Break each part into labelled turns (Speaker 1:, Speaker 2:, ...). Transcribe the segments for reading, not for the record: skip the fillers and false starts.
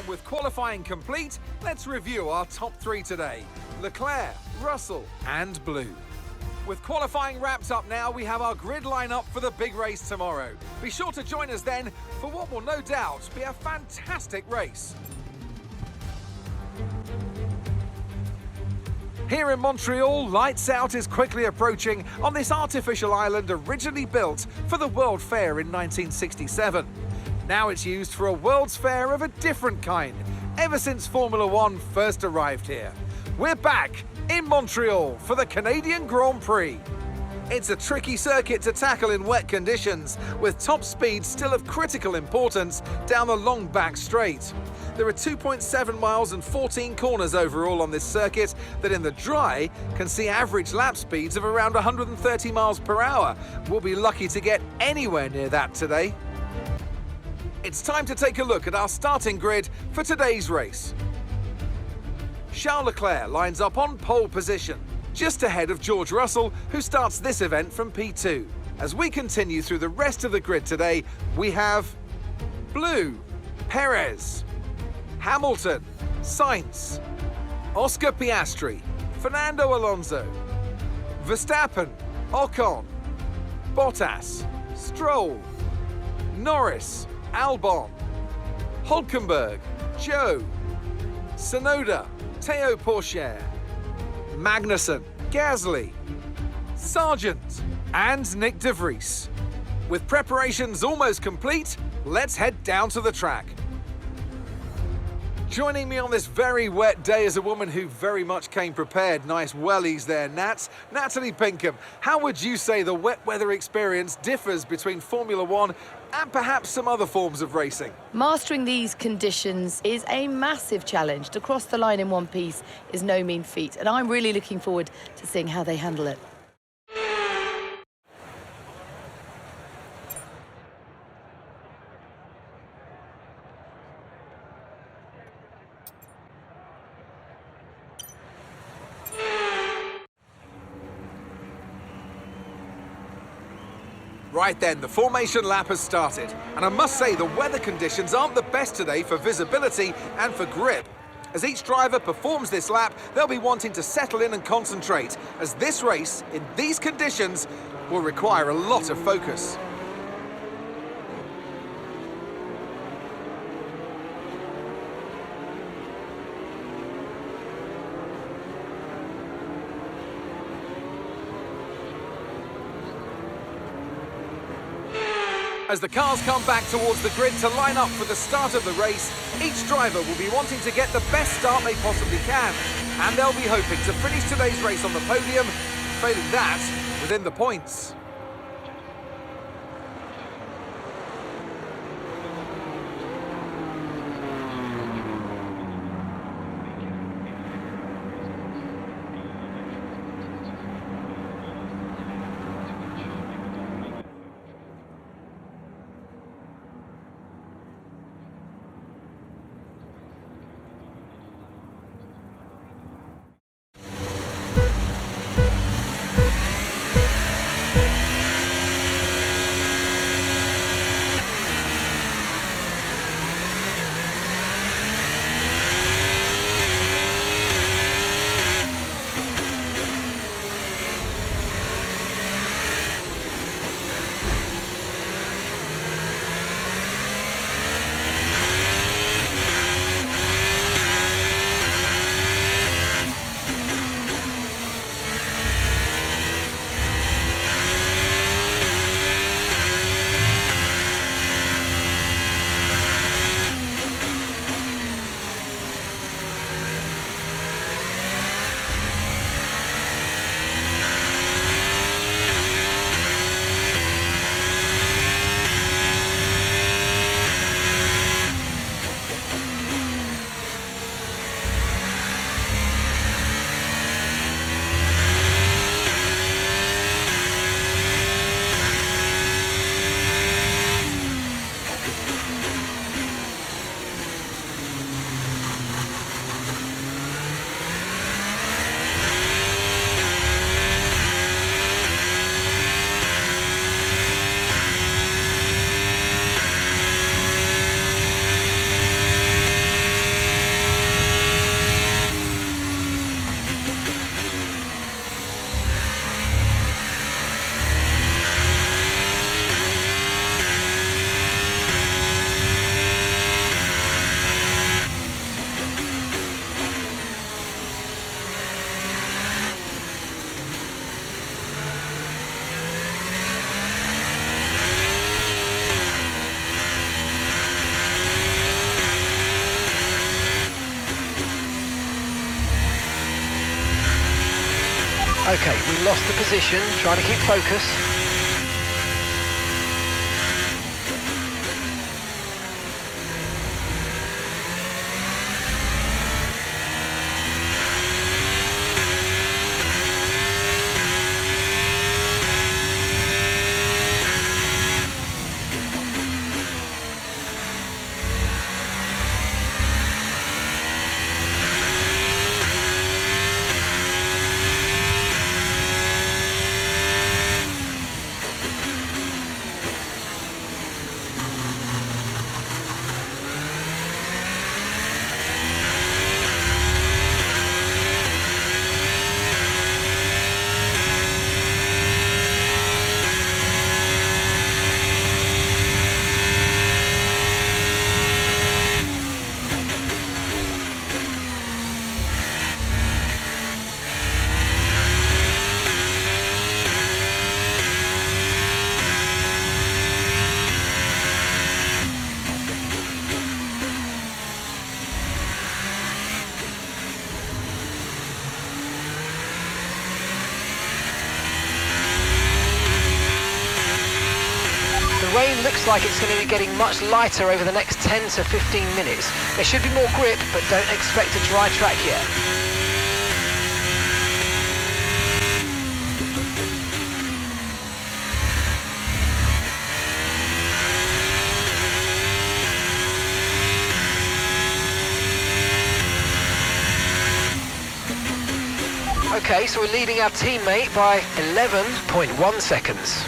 Speaker 1: And with qualifying complete, let's review our top three today: Leclerc, Russell and Blue. With qualifying wrapped up now, we have our grid lineup for the big race tomorrow. Be sure to join us then for what will no doubt be a fantastic race. Here in Montreal, lights out is quickly approaching on this artificial island originally built for the World Fair in 1967. Now it's used for a World's Fair of a different kind, ever since Formula One first arrived here. We're back in Montreal for the Canadian Grand Prix. It's a tricky circuit to tackle in wet conditions, with top speed still of critical importance down the long back straight. There are 2.7 miles and 14 corners overall on this circuit that in the dry can see average lap speeds of around 130 miles per hour. We'll be lucky to get anywhere near that today. It's time to take a look at our starting grid for today's race. Charles Leclerc lines up on pole position, just ahead of George Russell, who starts this event from P2. As we continue through the rest of the grid today, we have Blue, Perez, Hamilton, Sainz, Oscar Piastri, Fernando Alonso, Verstappen, Ocon, Bottas, Stroll, Norris, Albon, Hülkenberg, Zhou, Tsunoda, Théo Pourchaire, Magnussen, Gasly, Sargent and Nick de Vries. With preparations almost complete, let's head down to the track. Joining me on this very wet day is a woman who very much came prepared. Nice wellies there, Nats. Natalie Pinkham, how would you say the wet weather experience differs between Formula One and perhaps some other forms of racing?
Speaker 2: Mastering these conditions is a massive challenge. To cross the line in one piece is no mean feat, and I'm really looking forward to seeing how they handle it.
Speaker 1: Right then, the formation lap has started, and I must say the weather conditions aren't the best today for visibility and for grip. As each driver performs this lap, they'll be wanting to settle in and concentrate, as this race, in these conditions, will require a lot of focus. As the cars come back towards the grid to line up for the start of the race, each driver will be wanting to get the best start they possibly can. And they'll be hoping to finish today's race on the podium, failing that, within the points.
Speaker 3: Okay, we lost the position, trying to keep focus. The rain looks like it's going to be getting much lighter over the next 10 to 15 minutes. There should be more grip, but don't expect a dry track yet. Okay, so we're leading our teammate by 11.1 seconds.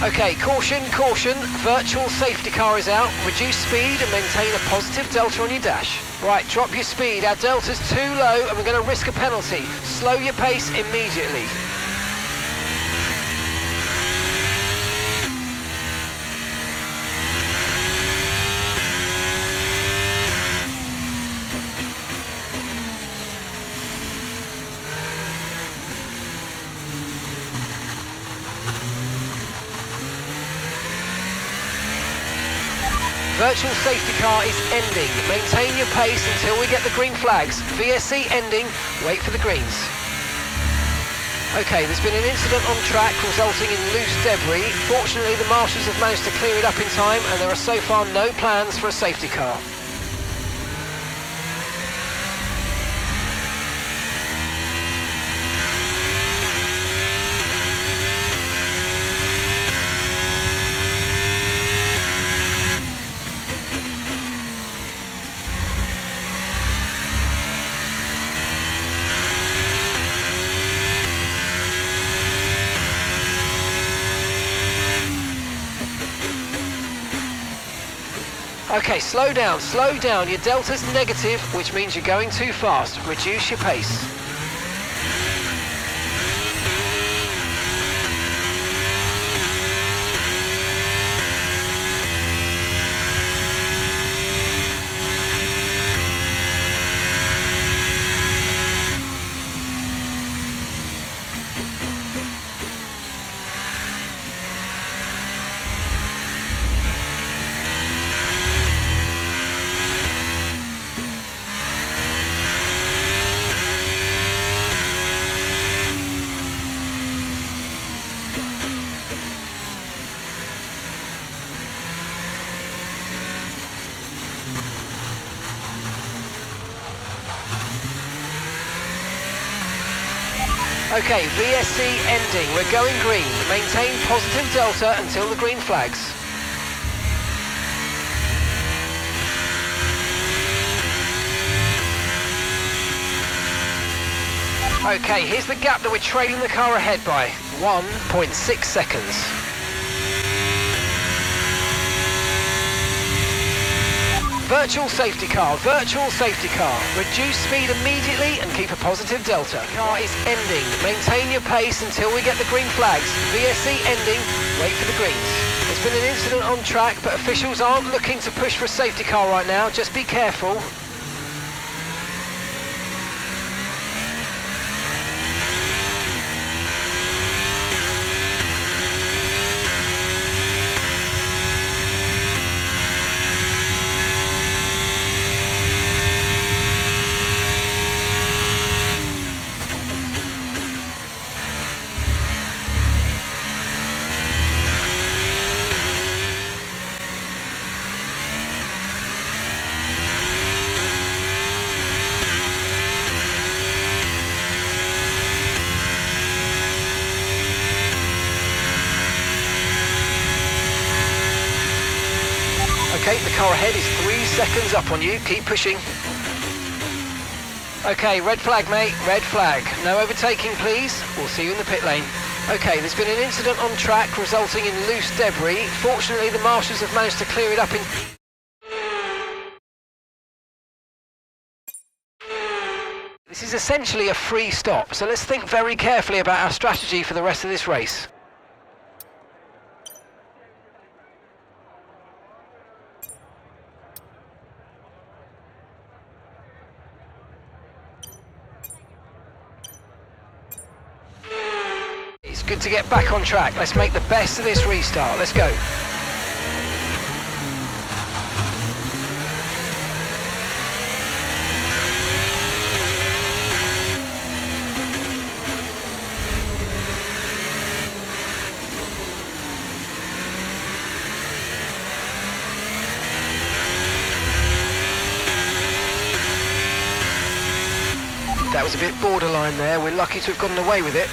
Speaker 3: Okay, caution, caution, virtual safety car is out. Reduce speed and maintain a positive delta on your dash. Right, drop your speed. Our delta's too low and we're going to risk a penalty. Slow your pace immediately. Virtual safety car is ending. Maintain your pace until we get the green flags. VSC ending, wait for the greens. Okay, there's been an incident on track resulting in loose debris. Fortunately, the marshals have managed to clear it up in time and there are so far no plans for a safety car. Okay, slow down, slow down. Your delta's negative, which means you're going too fast. Reduce your pace. Okay, VSC ending. We're going green. Maintain positive delta until the green flags. Okay, here's the gap that we're trailing the car ahead by. 1.6 seconds. Virtual safety car, virtual safety car. Reduce speed immediately and keep a positive delta. Car is ending. Maintain your pace until we get the green flags. VSC ending. Wait for the greens. There's been an incident on track, but officials aren't looking to push for a safety car right now. Just be careful. Okay, the car ahead is 3 seconds up on you. Keep pushing. Okay, red flag, mate. Red flag. No overtaking, please. We'll see you in the pit lane. Okay, there's been an incident on track resulting in loose debris. Fortunately, the marshals have managed to clear it up in... This is essentially a free stop, so let's think very carefully about our strategy for the rest of this race. It's good to get back on track. Let's make the best of this restart. Let's go. That was a bit borderline there. We're lucky to have gotten away with it.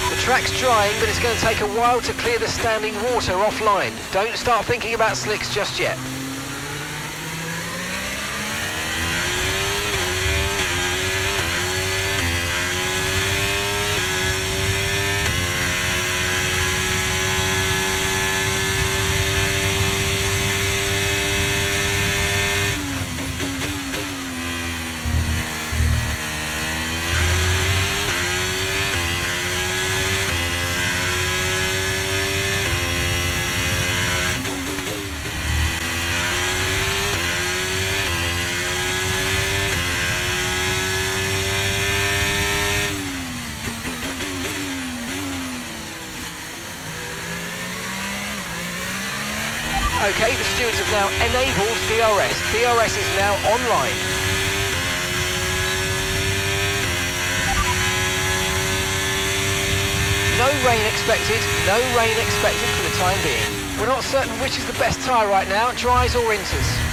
Speaker 3: The track's drying, but it's going to take a while to clear the standing water offline. Don't start thinking about slicks just yet. Okay, the stewards have now enabled DRS. DRS is now online. No rain expected, no rain expected for the time being. We're not certain which is the best tyre right now, dries or inters.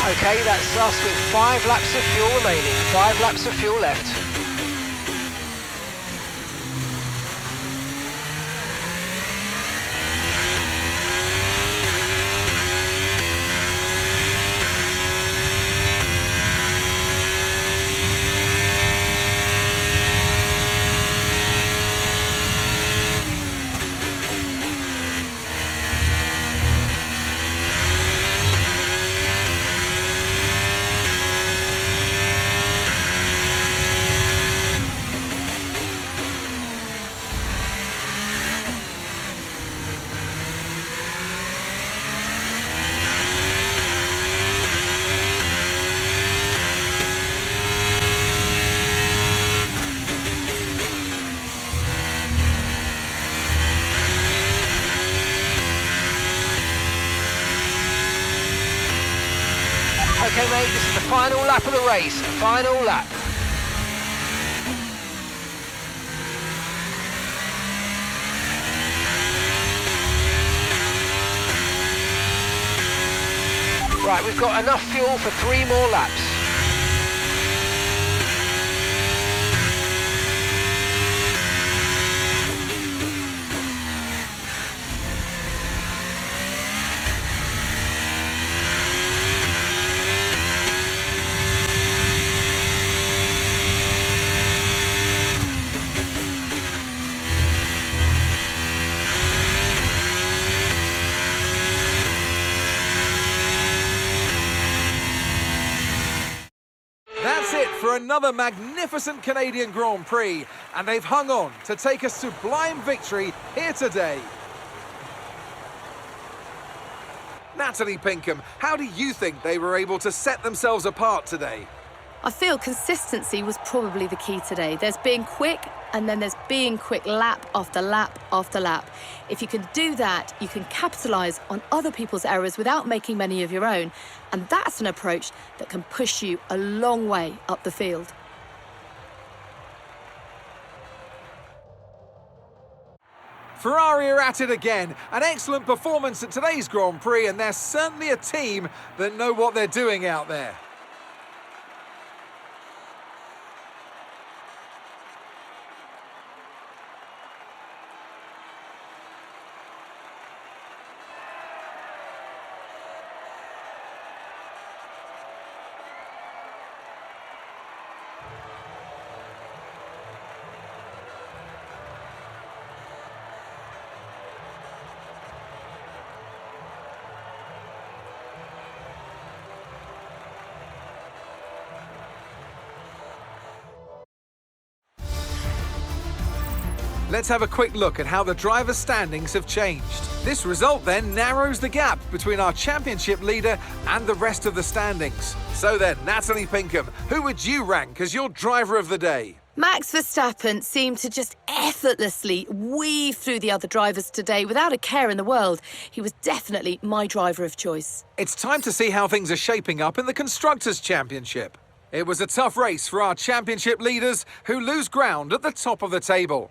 Speaker 3: Okay, that's us with 5 laps of fuel remaining, 5 laps of fuel left. Okay, mate, this is the final lap of the race. Final lap. Right, we've got enough fuel for 3 more laps.
Speaker 1: That's it for another magnificent Canadian Grand Prix, and they've hung on to take a sublime victory here today. Natalie Pinkham, how do you think they were able to set themselves apart today?
Speaker 2: I feel consistency was probably the key today. There's being quick, and then there's being quick lap after lap after lap. If you can do that, you can capitalise on other people's errors without making many of your own. And that's an approach that can push you a long way up the field.
Speaker 1: Ferrari are at it again. An excellent performance at today's Grand Prix, and they're certainly a team that know what they're doing out there. Let's have a quick look at how the driver standings have changed. This result then narrows the gap between our championship leader and the rest of the standings. So then, Natalie Pinkham, who would you rank as your driver of the day?
Speaker 2: Max Verstappen seemed to just effortlessly weave through the other drivers today without a care in the world. He was definitely my driver of choice.
Speaker 1: It's time to see how things are shaping up in the Constructors' Championship. It was a tough race for our championship leaders, who lose ground at the top of the table.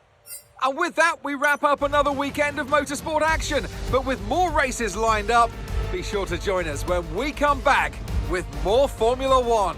Speaker 1: And with that, we wrap up another weekend of motorsport action. But with more races lined up, be sure to join us when we come back with more Formula One.